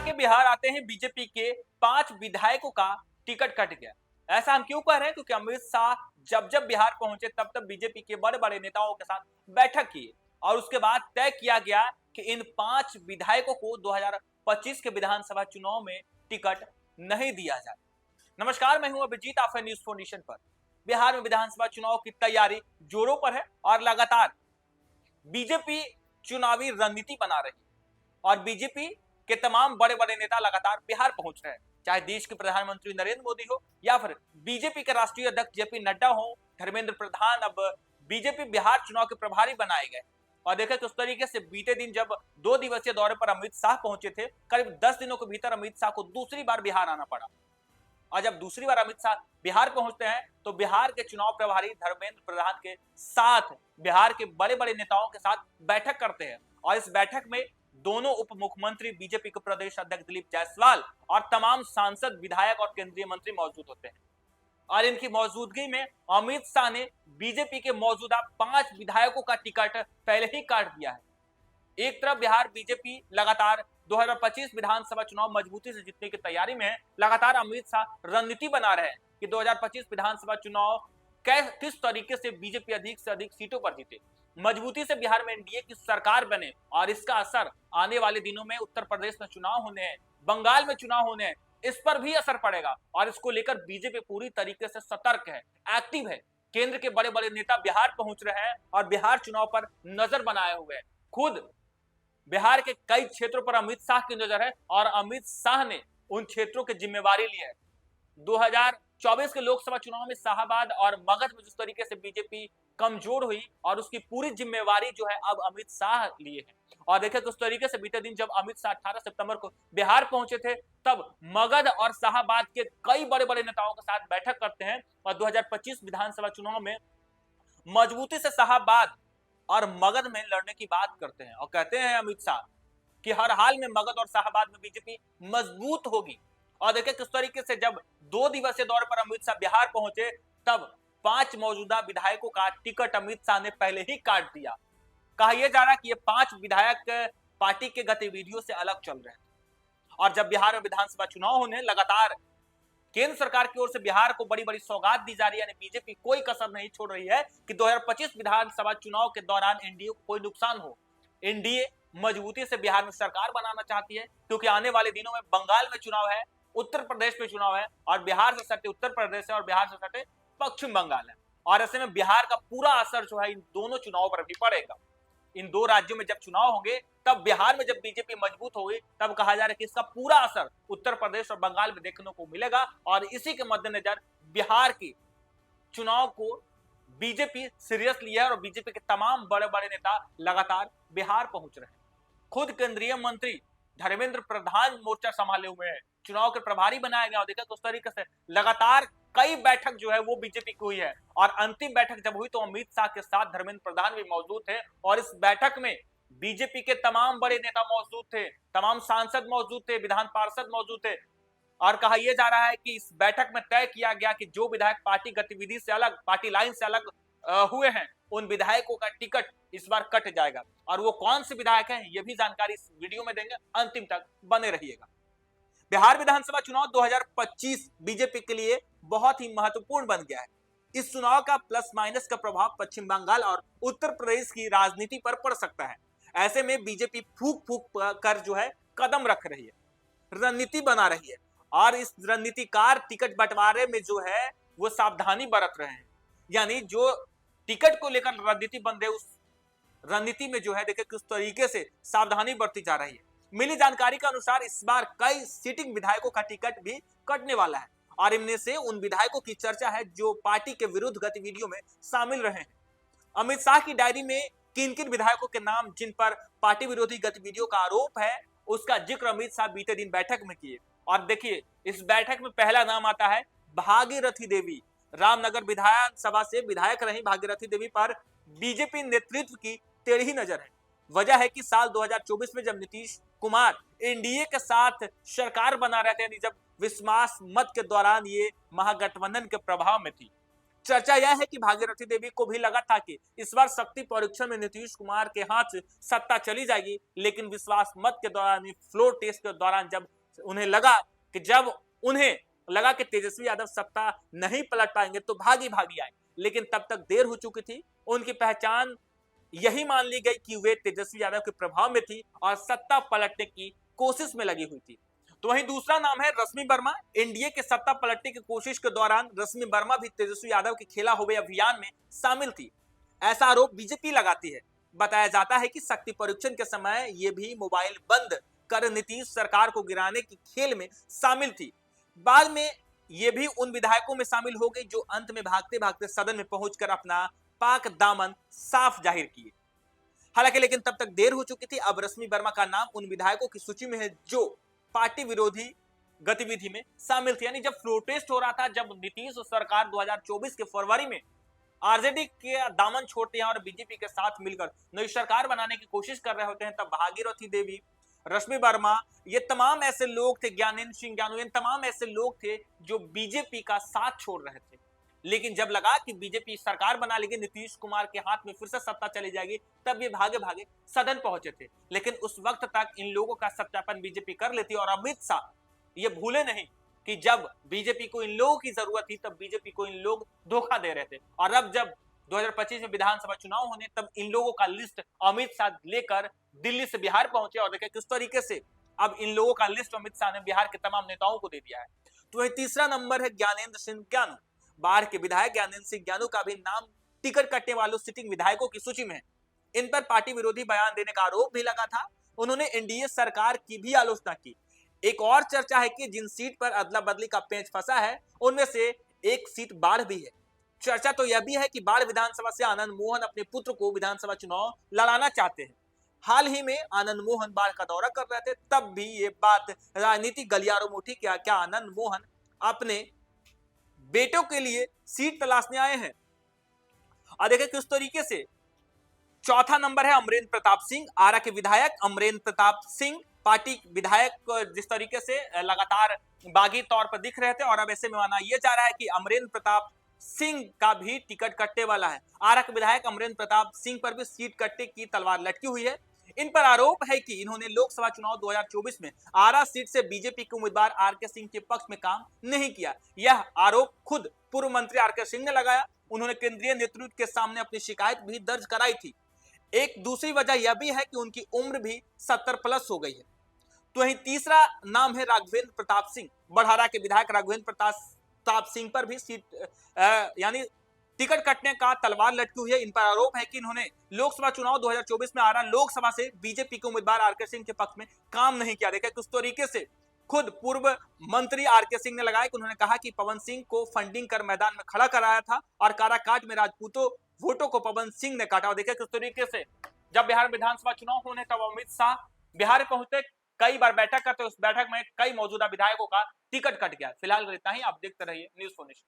के बिहार आते हैं बीजेपी के 5 विधायकों का टिकट कट गया। ऐसा हम क्यों कह रहे हैं? क्योंकि अमित शाह जब जब बिहार पहुंचे तब तब बीजेपी के बड़े बड़े नेताओं के साथ बैठक की और उसके बाद तय किया गया कि इन 5 विधायकों को 2025 के विधानसभा चुनाव में टिकट नहीं दिया जाए। नमस्कार, मैं हूं अभिजीत, आप हैं न्यूज़4 नेशन पर। बिहार में विधानसभा चुनाव की तैयारी जोरों पर है और लगातार बीजेपी चुनावी रणनीति बना रही है और बीजेपी के तमाम बड़े बड़े नेता लगातार बिहार पहुंच रहे हैं, चाहे देश के प्रधानमंत्री नरेंद्र मोदी हो या फिर बीजेपी के राष्ट्रीय अध्यक्ष जेपी नड्डा हो। धर्मेंद्र प्रधान अब बीजेपी बिहार चुनाव के प्रभारी बनाए गए और देखें किस तरीके से बीते दिन जब 2 दिवसीय दौरे पर अमित शाह पहुंचे थे, करीब 10 दिनों के भीतर अमित शाह को दूसरी बार बिहार आना पड़ा और जब दूसरी बार अमित शाह बिहार पहुंचते हैं तो बिहार के चुनाव प्रभारी धर्मेंद्र प्रधान के साथ बिहार के बड़े बड़े नेताओं के साथ बैठक करते हैं और इस बैठक में दोनों उप मुख्यमंत्री, बीजेपी के प्रदेश अध्यक्ष दिलीप जायसवाल और तमाम सांसद, विधायक और केंद्रीय मंत्री मौजूद होते हैं और इनकी मौजूदगी में अमित शाह ने बीजेपी के मौजूदा 5 विधायकों का टिकट पहले ही काट दिया है। एक तरफ बिहार बीजेपी लगातार 2025 विधानसभा चुनाव मजबूती से जीतने की तैयारी में है। लगातार अमित शाह रणनीति बना रहे हैं कि 2025 विधानसभा चुनाव किस तरीके से बीजेपी अधिक से अधिक सीटों पर जीते, मजबूती से बिहार में एनडीए की सरकार बने और इसका असर आने वाले दिनों में उत्तर प्रदेश में चुनाव होने हैं, बंगाल में चुनाव होने हैं, इस पर भी असर पड़ेगा और इसको लेकर बीजेपी पूरी तरीके से सतर्क है, एक्टिव है। केंद्र के बड़े बड़े नेता बिहार पहुंच रहे हैं और बिहार चुनाव पर नजर बनाए हुए हैं। खुद बिहार के कई क्षेत्रों पर अमित शाह की नजर है और अमित शाह ने उन क्षेत्रों की जिम्मेवारी ली है। 2024 के लोकसभा चुनाव में शाहबाद और मगध में जिस तरीके से बीजेपी कमजोर हुई और उसकी पूरी जिम्मेवारी जो है अब अमित शाह लिए है और देखें किस तरीके से बीते दिन जब अमित शाह 18 सितंबर को बिहार पहुंचे थे तब मगध और शाहबाद के कई बड़े बड़े नेताओं के साथ बैठक करते हैं और 2025 विधानसभा चुनाव में मजबूती से शाहबाद और मगध में लड़ने की बात करते हैं और कहते हैं अमित शाह कि हर हाल में मगध और शाहबाद में बीजेपी मजबूत होगी। और देखिए किस तरीके से जब 2 दिवसीय दौरे पर अमित शाह बिहार पहुंचे तब 5 मौजूदा विधायकों का टिकट अमित शाह ने पहले ही काट दिया। कहा यह जा रहा है कि ये 5 विधायक पार्टी के गतिविधियों से अलग चल रहे हैं और जब बिहार में विधानसभा चुनाव होने लगातार केंद्र सरकार की ओर से बिहार को बड़ी बड़ी सौगात दी जा रही है, यानी बीजेपी कोई कसर नहीं छोड़ रही है कि 2025 विधानसभा चुनाव के दौरान एनडीए को कोई नुकसान हो। एनडीए मजबूती से बिहार में सरकार बनाना चाहती है क्योंकि आने वाले दिनों में बंगाल में चुनाव है, उत्तर प्रदेश में चुनाव है और बिहार से सटे उत्तर प्रदेश है और बिहार से सटे पश्चिम बंगाल है और ऐसे में बिहार का पूरा असर जो है इन दोनों चुनावों पर भी पड़ेगा। इन 2 राज्यों में जब चुनाव होंगे तब बिहार में जब बीजेपी मजबूत होगी तब कहा जा रहा है कि इसका पूरा असर उत्तर प्रदेश और बंगाल में देखने को मिलेगा और इसी के मद्देनजर बिहार की चुनाव को बीजेपी सीरियस लिया है और बीजेपी के तमाम बड़े बड़े नेता लगातार बिहार पहुंच रहे हैं। खुद केंद्रीय मंत्री धर्मेंद्र प्रधान मोर्चा संभाले हुए हैं, चुनाव के प्रभारी बनाया गया और देखा उस तरीके से लगातार कई बैठक जो है वो बीजेपी की हुई है और अंतिम बैठक जब हुई तो अमित शाह के साथ धर्मेंद्र प्रधान भी मौजूद थे और इस बैठक में बीजेपी के तमाम बड़े नेता मौजूद थे, तमाम सांसद मौजूद थे, विधान पार्षद मौजूद थे और कहा यह जा रहा है कि इस बैठक में तय किया गया कि जो विधायक पार्टी गतिविधि से अलग, पार्टी लाइन से अलग हुए हैं उन विधायकों का टिकट इस बार कट जाएगा और वो कौन से विधायक हैं ये भी जानकारी इस वीडियो में देंगे, अंतिम तक बने रहिएगा। बिहार विधानसभा चुनाव 2025 बीजेपी के लिए बहुत ही महत्वपूर्ण बन गया है। इस चुनाव का प्लस माइनस का प्रभाव पश्चिम बंगाल और उत्तर प्रदेश की राजनीति पर पड़ सकता है। ऐसे में बीजेपी फूक फूक कर जो है कदम रख रही है, रणनीति बना रही है और इस रणनीतिकार टिकट बंटवारे में जो है वो सावधानी बरत रहे हैं, यानी जो टिकट को लेकर रणनीति बन रही है उस रणनीति में जो है देखिए किस तरीके से सावधानी बरती जा रही है। मिली जानकारी के अनुसार इस बार कई सिटिंग विधायकों का टिकट भी कटने वाला है और इनमें से उन विधायकों की चर्चा है जो पार्टी के विरुद्ध गतिविधियों में शामिल रहे हैं। अमित शाह की डायरी में किन किन विधायकों के नाम जिन पर पार्टी विरोधी गतिविधियों का आरोप है उसका जिक्र अमित शाह बीते दिन बैठक में किए और देखिए इस बैठक में पहला नाम आता है भागीरथी देवी। रामनगर विधानसभा से विधायक रही भागीरथी देवी पर बीजेपी नेतृत्व की टेढ़ी नजर है। वजह है कि साल 2024 में जब नीतीश कुमार एनडीए के साथ सरकार बना रहे थे, जब विश्वास मत के दौरान ये महागठबंधन के प्रभाव में थी, चर्चा यह है कि भागीरथी देवी को भी लगा था कि इस बार शक्ति परीक्षण में नीतीश कुमार के हाथ से सत्ता चली जाएगी, लेकिन विश्वास मत के दौरान, फ्लोर टेस्ट के दौरान जब उन्हें लगा कि तेजस्वी यादव सत्ता नहीं पलट पाएंगे तो भागी भागी आए, लेकिन तब तक देर हो चुकी थी। उनकी पहचान यही मान ली गई कि वे तेजस्वी यादव के प्रभाव में थी और सत्ता पलटने की कोशिश में लगी हुई थी। तो वहीं दूसरा नाम है रश्मि वर्मा। एनडीए के सत्ता पलटने की कोशिश के दौरान रश्मि वर्मा भी तेजस्वी यादव के खेला हुए अभियान में शामिल थी, ऐसा आरोप बीजेपी लगाती है। बताया जाता है कि शक्ति परीक्षण के समय ये भी मोबाइल बंद कर नीतीश सरकार को गिराने की खेल में शामिल थी। बाद में ये भी उन विधायकों में शामिल हो गई जो अंत में भागते भागते सदन में पहुंचकर अपना पाक दामन साफ जाहिर किए। हालांकि लेकिन तब तक देर हो चुकी थी। अब रश्मि वर्मा का नाम उन विधायकों की सूची में है जो पार्टी विरोधी गतिविधि में शामिल थे। यानी जब फ्लोर टेस्ट हो रहा था, जब नीतीश सरकार 2024 के फरवरी में आरजेडी के दामन छोड़ते हैं और बीजेपी के साथ मिलकर नई सरकार बनाने की कोशिश कर रहे होते हैं, तब भागीरथी देवी, रश्मि वर्मा, ये तमाम ऐसे लोग थे, ज्ञानेंद्र सिंह ज्ञानू, इन तमाम ऐसे लोग थे जो बीजेपी का साथ छोड़ रहे थे। लेकिन जब लगा कि बीजेपी सरकार बना लेगी, नीतीश कुमार के हाथ में फिर से सत्ता चली जाएगी, तब ये भागे भागे सदन पहुंचे थे। लेकिन उस वक्त तक इन लोगों का सत्यापन बीजेपी कर लेती और अमित शाह ये भूले नहीं कि जब बीजेपी को इन लोगों की जरूरत थी तब बीजेपी को इन लोग धोखा दे रहे थे। और अब जब 2025 में विधानसभा चुनाव होने, तब इन लोगों का लिस्ट अमित शाह लेकर दिल्ली से बिहार पहुंचे और देखे किस तरीके से अब इन लोगों का लिस्ट अमित शाह ने बिहार के तमाम नेताओं को दे दिया है। तो वही तीसरा नंबर है ज्ञानेंद्र सिंह ज्ञानू। बाढ़ के विधायक ज्ञानेंद्र सिंह ज्ञानू का भी नाम टिकट कटने वालों सिटिंग विधायकों की सूची में है। इन पर पार्टी विरोधी बयान देने का आरोप भी लगा था। उन्होंने एनडीए सरकार की भी आलोचना की। एक और चर्चा है कि जिन सीट पर अदला बदली का पेंच फंसा है, उनमें से एक सीट बाढ़ भी है। चर्चा तो यह भी है कि बाढ़ विधानसभा से आनंद मोहन अपने पुत्र को विधानसभा चुनाव लड़ाना चाहते हैं। हाल ही में आनंद मोहन बाढ़ का दौरा कर रहे थे, तब भी ये बात राजनीतिक गलियारों में उठी। क्या आनंद मोहन अपने बेटों के लिए सीट तलाशने आए हैं? और देखिए किस तरीके से। चौथा नंबर है अमरेंद्र प्रताप सिंह, आरा के विधायक अमरेंद्र प्रताप सिंह पार्टी विधायक जिस तरीके से लगातार बागी तौर पर दिख रहे थे, और अब ऐसे में माना यह जा रहा है कि अमरेंद्र प्रताप सिंह का भी टिकट कटने वाला है। आरा के विधायक अमरेंद्र प्रताप सिंह पर भी सीट कटने की तलवार लटकी हुई है। इन पर आरोप है कि इन्होंने लोकसभा चुनाव 2024 में आरा सीट से बीजेपी के उम्मीदवार आरके सिंह के पक्ष में काम नहीं किया। यह आरोप खुद पूर्व मंत्री आरके सिंह ने लगाया। उन्होंने केंद्रीय नेतृत्व के सामने अपनी शिकायत भी दर्ज कराई थी। एक दूसरी वजह यह भी है कि उनकी उम्र भी 70 प्लस हो गई है। तो वहीं तीसरा नाम है राघवेंद्र प्रताप सिंह। बड़हरा के विधायक राघवेंद्र प्रताप सिंह पर भी सीट यानी टिकट कटने का तलवार लटकी हुई है। इन पर आरोप है कि इन्होंने लोकसभा चुनाव 2024 में आरा लोकसभा से बीजेपी के उम्मीदवार आरके सिंह के पक्ष में काम नहीं किया। देखा किस तरीके से खुद पूर्व मंत्री आरके सिंह ने लगाया कि उन्होंने कहा कि पवन सिंह को फंडिंग कर मैदान में खड़ा कराया था और काराकाट में राजपूतों वोटों को पवन सिंह ने काटा। और देखा किस तरीके से जब बिहार विधानसभा चुनाव होने तब अमित शाह बिहार पहुंचते, कई बार बैठक करते, उस बैठक में कई मौजूदा विधायकों का टिकट कट गया। फिलहाल इतना ही। आप देखते रहिए न्यूज़4नेशन।